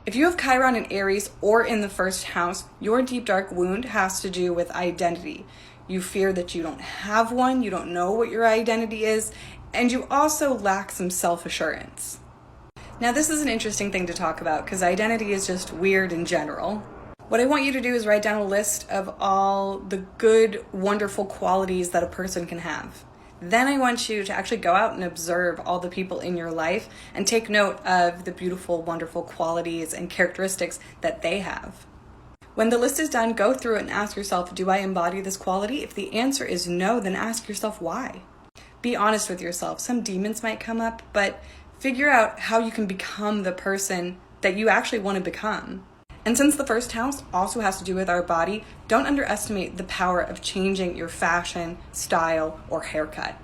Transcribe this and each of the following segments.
If you have Chiron in Aries or in the first house, your deep dark wound has to do with identity. You fear that you don't have one, you don't know what your identity is, and you also lack some self-assurance. Now, this is an interesting thing to talk about because identity is just weird in general. What I want you to do is write down a list of all the good, wonderful qualities that a person can have. Then I want you to actually go out and observe all the people in your life and take note of the beautiful, wonderful qualities and characteristics that they have. When the list is done, go through it and ask yourself, do I embody this quality? If the answer is no, then ask yourself why. Be honest with yourself. Some demons might come up, but figure out how you can become the person that you actually want to become. And since the first house also has to do with our body, don't underestimate the power of changing your fashion, style, or haircut.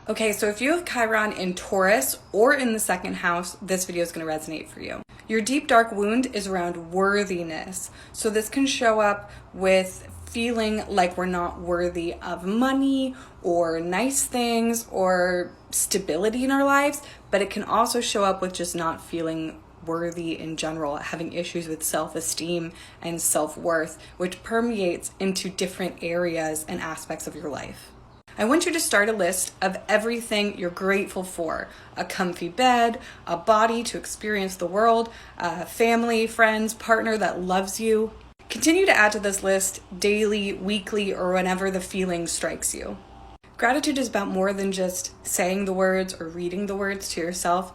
Okay, so if you have Chiron in Taurus or in the second house, this video is going to resonate for you. Your deep dark wound is around worthiness. So this can show up with feeling like we're not worthy of money or nice things or stability in our lives, but it can also show up with just not feeling worthy in general, having issues with self-esteem and self-worth, which permeates into different areas and aspects of your life. I want you to start a list of everything you're grateful for. A comfy bed, a body to experience the world, a family, friends, partner that loves you. Continue to add to this list daily, weekly, or whenever the feeling strikes you. Gratitude is about more than just saying the words or reading the words to yourself.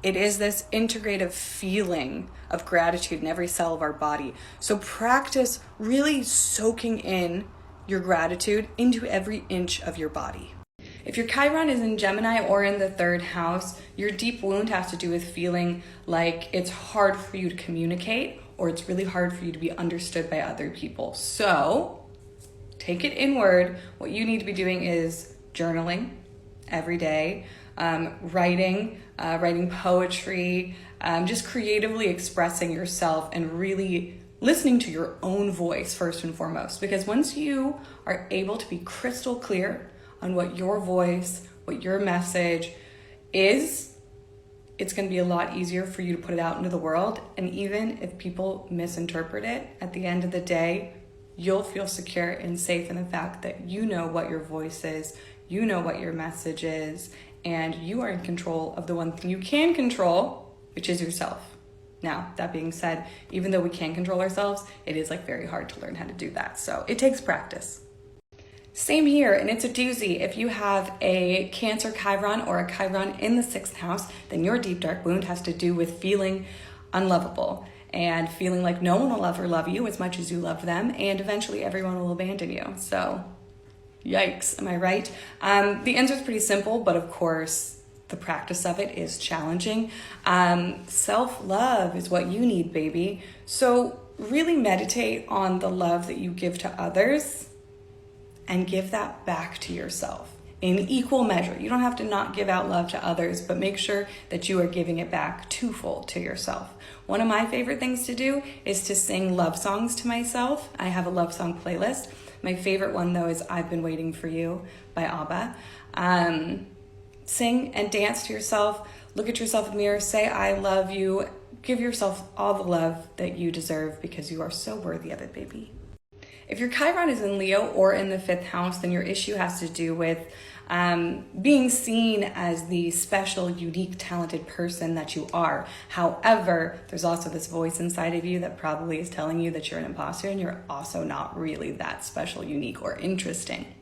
It is this integrative feeling of gratitude in every cell of our body. So practice really soaking in your gratitude into every inch of your body. If your Chiron is in Gemini or in the third house, your deep wound has to do with feeling like it's hard for you to communicate or it's really hard for you to be understood by other people. So take it inward. What you need to be doing is journaling every day, writing poetry, just creatively expressing yourself and really listening to your own voice first and foremost. Because once you are able to be crystal clear on what your voice, what your message is, it's going to be a lot easier for you to put it out into the world. And even if people misinterpret it, at the end of the day, you'll feel secure and safe in the fact that you know what your voice is, you know what your message is, and you are in control of the one thing you can control, which is yourself. Now, that being said, even though we can control ourselves, it is very hard to learn how to do that. So it takes practice. Same here, and it's a doozy. If you have a Cancer Chiron or a Chiron in the sixth house, then your deep dark wound has to do with feeling unlovable and feeling like no one will ever love you as much as you love them, and eventually everyone will abandon you. So yikes, am I right? The answer is pretty simple, but of course, the practice of it is challenging. Self-love is what you need, baby. So really meditate on the love that you give to others and give that back to yourself in equal measure. You don't have to not give out love to others, but make sure that you are giving it back twofold to yourself. One of my favorite things to do is to sing love songs to myself. I have a love song playlist. My favorite one, though, is I've Been Waiting for You by ABBA. Sing and dance to yourself. Look at yourself in the mirror. Say, I love you. Give yourself all the love that you deserve because you are so worthy of it, baby. If your Chiron is in Leo or in the fifth house, then your issue has to do with being seen as the special, unique, talented person that you are. However, there's also this voice inside of you that probably is telling you that you're an imposter and you're also not really that special, unique, or interesting.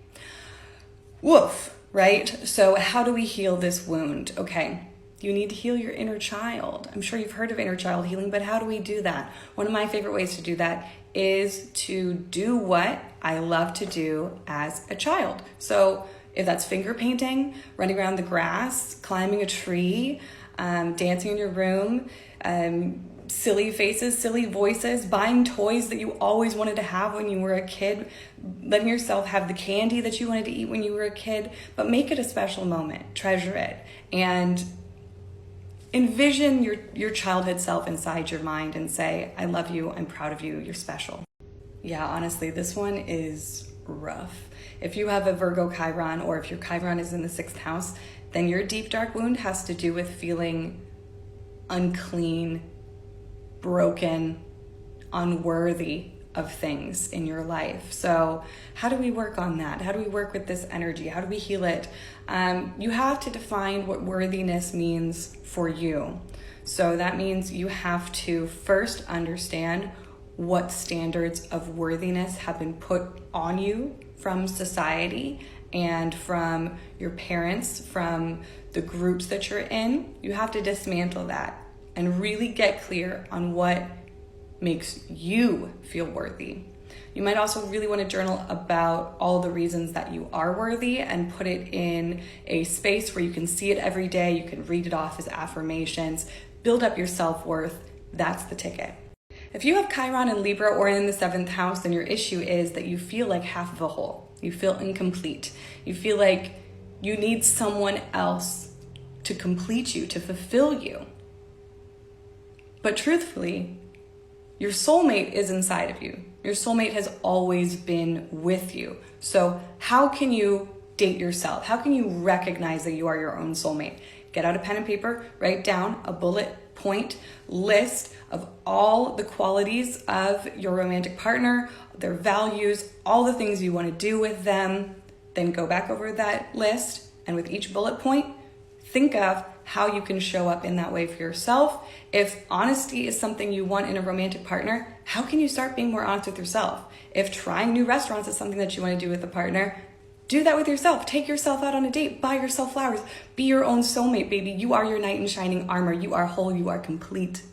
Woof, right? So how do we heal this wound? Okay, you need to heal your inner child. I'm sure you've heard of inner child healing, but how do we do that? One of my favorite ways to do that is to do what I love to do as a child. So if that's finger painting, running around the grass, climbing a tree, dancing in your room, silly faces, silly voices, buying toys that you always wanted to have when you were a kid, letting yourself have the candy that you wanted to eat when you were a kid, but make it a special moment, treasure it, and envision your childhood self inside your mind and say, I love you, I'm proud of you, you're special. Yeah, honestly, this one is rough. If you have a Virgo Chiron or if your Chiron is in the sixth house, then your deep dark wound has to do with feeling unclean, broken, unworthy of things in your life. So how do we work on that? How do we work with this energy? How do we heal it? You have to define what worthiness means for you. So that means you have to first understand what standards of worthiness have been put on you from society and from your parents, from the groups that you're in. You have to dismantle that and really get clear on what makes you feel worthy. You might also really want to journal about all the reasons that you are worthy and put it in a space where you can see it every day. You can read it off as affirmations, build up your self-worth. That's the ticket. If you have Chiron in Libra or in the 7th house, then your issue is that you feel like half of a whole. You feel incomplete. You feel like you need someone else to complete you, to fulfill you. But truthfully, your soulmate is inside of you. Your soulmate has always been with you. So how can you date yourself? How can you recognize that you are your own soulmate? Get out a pen and paper, write down a bullet point list of all the qualities of your romantic partner, their values, all the things you want to do with them. Then go back over that list, and with each bullet point, think of how you can show up in that way for yourself. If honesty is something you want in a romantic partner, how can you start being more honest with yourself? If trying new restaurants is something that you want to do with a partner, do that with yourself. Take yourself out on a date. Buy yourself flowers. Be your own soulmate, baby. You are your knight in shining armor. You are whole. You are complete.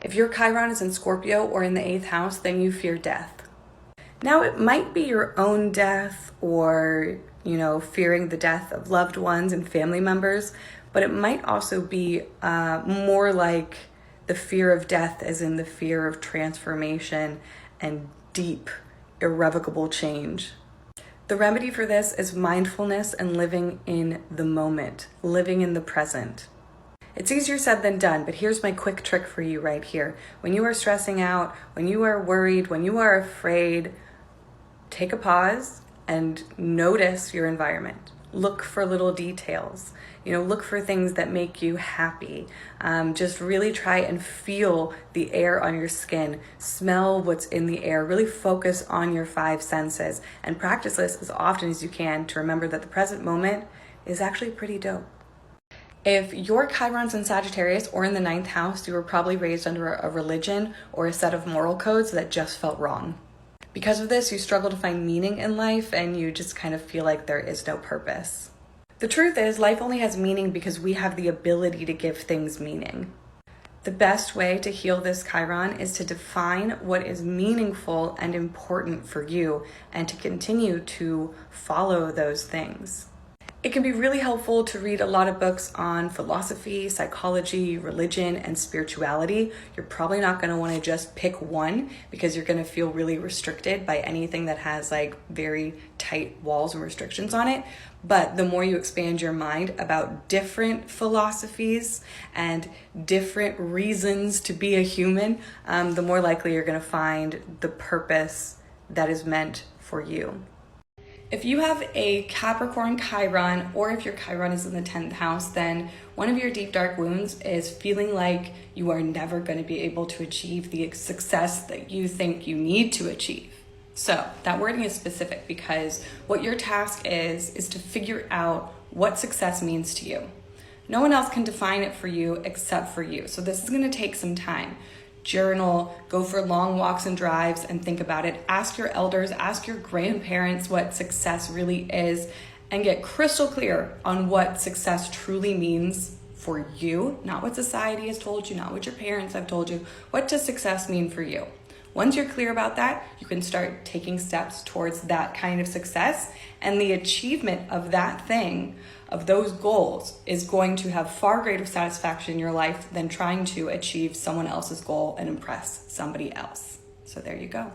If your Chiron is in Scorpio or in the 8th house, then you fear death. Now, it might be your own death or, fearing the death of loved ones and family members, but it might also be more like the fear of death, as in the fear of transformation and deep, irrevocable change. The remedy for this is mindfulness and living in the moment, living in the present. It's easier said than done, but here's my quick trick for you right here. When you are stressing out, when you are worried, when you are afraid, take a pause and notice your environment. Look for little details. Look for things that make you happy. Just really try and feel the air on your skin. Smell what's in the air. Really focus on your 5 senses and practice this as often as you can to remember that the present moment is actually pretty dope. If your Chiron's in Sagittarius or in the 9th house, you were probably raised under a religion or a set of moral codes that just felt wrong. Because of this, you struggle to find meaning in life and you just kind of feel like there is no purpose. The truth is, life only has meaning because we have the ability to give things meaning. The best way to heal this Chiron is to define what is meaningful and important for you and to continue to follow those things. It can be really helpful to read a lot of books on philosophy, psychology, religion, and spirituality. You're probably not going to want to just pick one because you're going to feel really restricted by anything that has very tight walls and restrictions on it. But the more you expand your mind about different philosophies and different reasons to be a human, the more likely you're going to find the purpose that is meant for you. If you have a Capricorn Chiron, or if your Chiron is in the 10th house, then one of your deep dark wounds is feeling like you are never going to be able to achieve the success that you think you need to achieve. So that wording is specific because what your task is to figure out what success means to you. No one else can define it for you except for you. So this is going to take some time. Journal, go for long walks and drives and think about it. Ask your elders, ask your grandparents what success really is, and get crystal clear on what success truly means for you, not what society has told you, not what your parents have told you. What does success mean for you? Once you're clear about that, you can start taking steps towards that kind of success, and the achievement of that thing, of those goals, is going to have far greater satisfaction in your life than trying to achieve someone else's goal and impress somebody else. So there you go.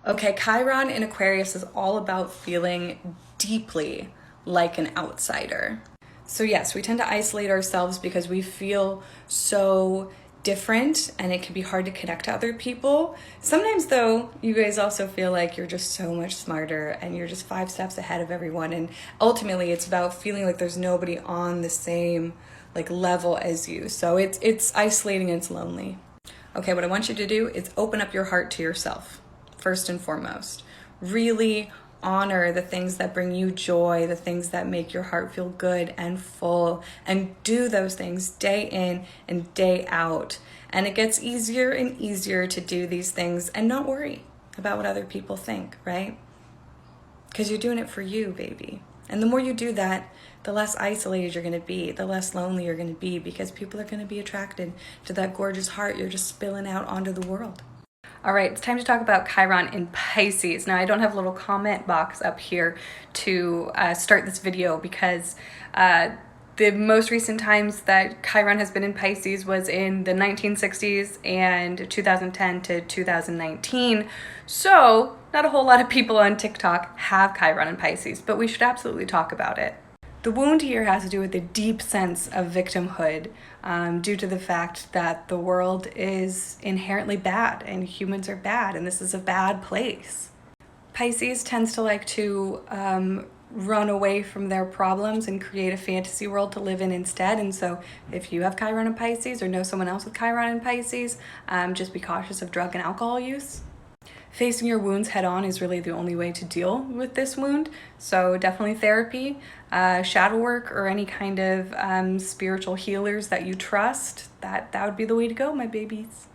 Okay, Chiron in Aquarius is all about feeling deeply like an outsider. So yes, we tend to isolate ourselves because we feel so different and it can be hard to connect to other people. Sometimes though, you guys also feel like you're just so much smarter and you're just 5 steps ahead of everyone, and ultimately it's about feeling like there's nobody on the same level as you. So it's isolating and it's lonely. Okay, what I want you to do is open up your heart to yourself, first and foremost. Really honor the things that bring you joy, the things that make your heart feel good and full, and do those things day in and day out. And it gets easier and easier to do these things and not worry about what other people think, right? Because you're doing it for you, baby. And the more you do that, the less isolated you're going to be, the less lonely you're going to be, because people are going to be attracted to that gorgeous heart you're just spilling out onto the world. All right, it's time to talk about Chiron in Pisces. Now, I don't have a little comment box up here to start this video because the most recent times that Chiron has been in Pisces was in the 1960s and 2010 to 2019. So, not a whole lot of people on TikTok have Chiron in Pisces, but we should absolutely talk about it. The wound here has to do with a deep sense of victimhood due to the fact that the world is inherently bad and humans are bad, and this is a bad place. Pisces tends to like to run away from their problems and create a fantasy world to live in instead. And so if you have Chiron in Pisces or know someone else with Chiron in Pisces, just be cautious of drug and alcohol use. Facing your wounds head on is really the only way to deal with this wound. So definitely therapy, shadow work, or any kind of spiritual healers that you trust. That would be the way to go, my babies.